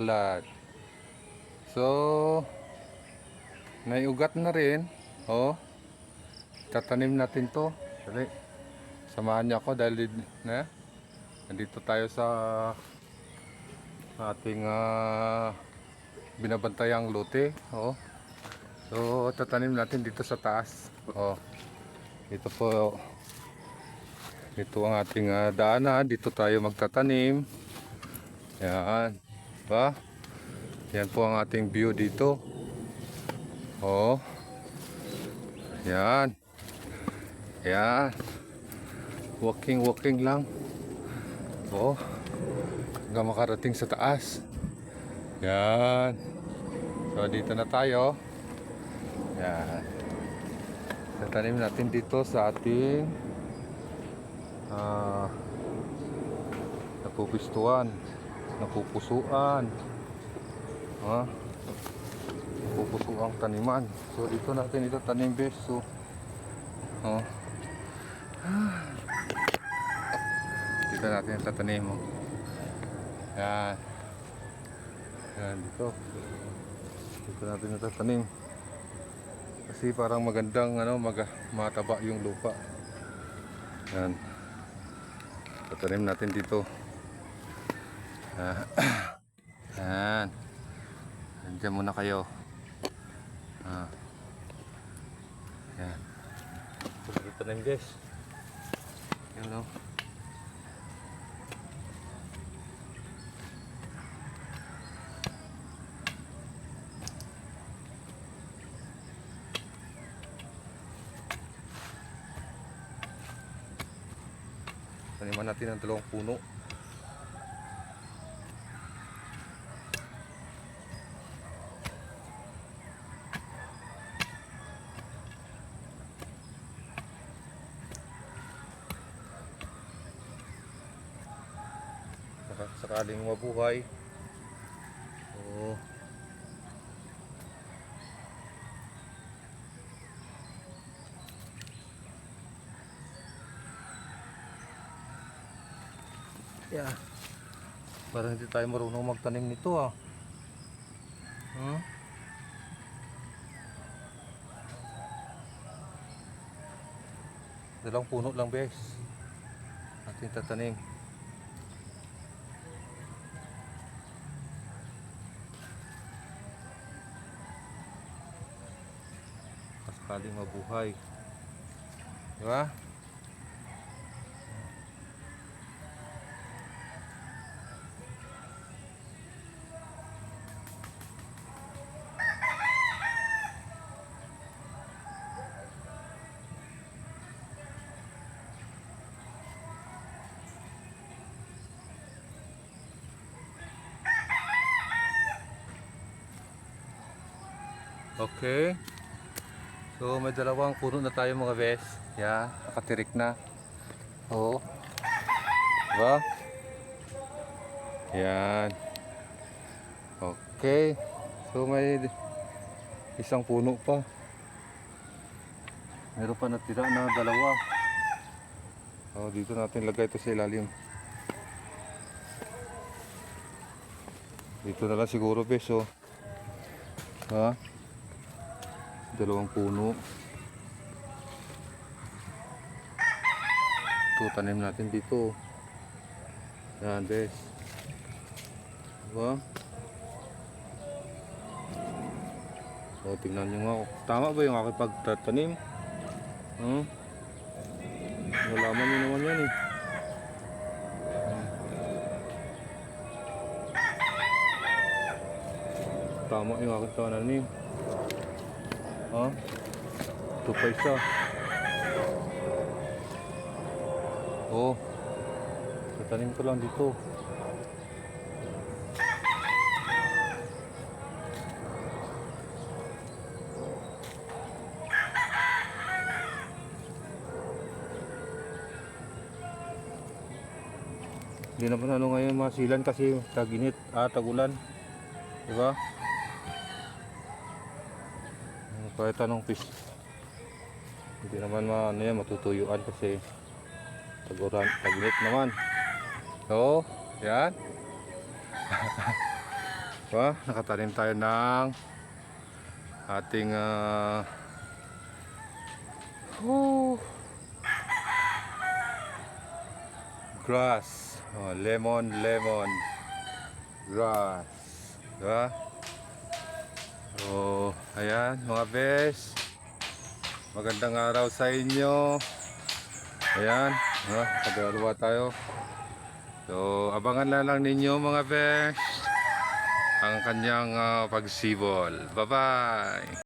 Lat. So, naiugat na rin. Oh, tatanim natin to. Dali. Samahan niyo ako dahil nandito tayo sa ating binabantayang lote. Oh. So, tatanim natin dito sa taas. Oh. Ito po. Ito ang ating daanan. Dito tayo magtatanim. Yan. Ba? Yan po ang ating view dito. Oh. Yan. Yan. Walking lang. Oh. Hanggang makarating sa taas. Yan. So dito na tayo. Yan. Tatanim natin dito sa ating napupusuan. Napupusuang taniman. So dito natin ito tanim bes. So dito natin tatanim. Yan. Yan dito. Dito natin natatanim. Kasi parang magandang mataba yung lupa. Yan. Tatanim natin dito. Yan. Nandiyan muna kayo. Yan. Dito na guys. Yan o. Taniman natin ang 2 puno. Sakaling mabuhay. Oh. Yeah. Parang hindi tayo marunong magtanim nito Dalawang puno lang bes. Ating tatanim. Sakaling mabuhay. Diba? Okay. So may dalawang puno na tayo mga bes. Yeah, nakatirik na. Oo. Diba? Yan. Okay. So may isang puno pa. Meron pa natira na 2. Dito natin lagay ito sa ilalim. Dito na lang siguro bes. Ha? 2 puno. Ito tanim natin dito. Yan bes. Diba? Tingnan nyo nga. Tama ba yung aking pagtatanim? Nalaman nyo naman yan eh. Tama yung aking tananim. Ito pa isa. Tatanim ko lang dito. Hindi naman ngayon masilan kasi tag-init, tag-ulan. Diba? Kahit anong fish, hindi naman matutuyuan kasi tag-ulan, tag-init naman. So, yan. Nakatanim tayo ng ating grass. Lemon grass. Diba? So, ayan mga bes. Magandang araw sa inyo. Ayan, pagdalawa tayo. So, abangan na lang ninyo mga bes ang kanyang pagsibol. Bye-bye!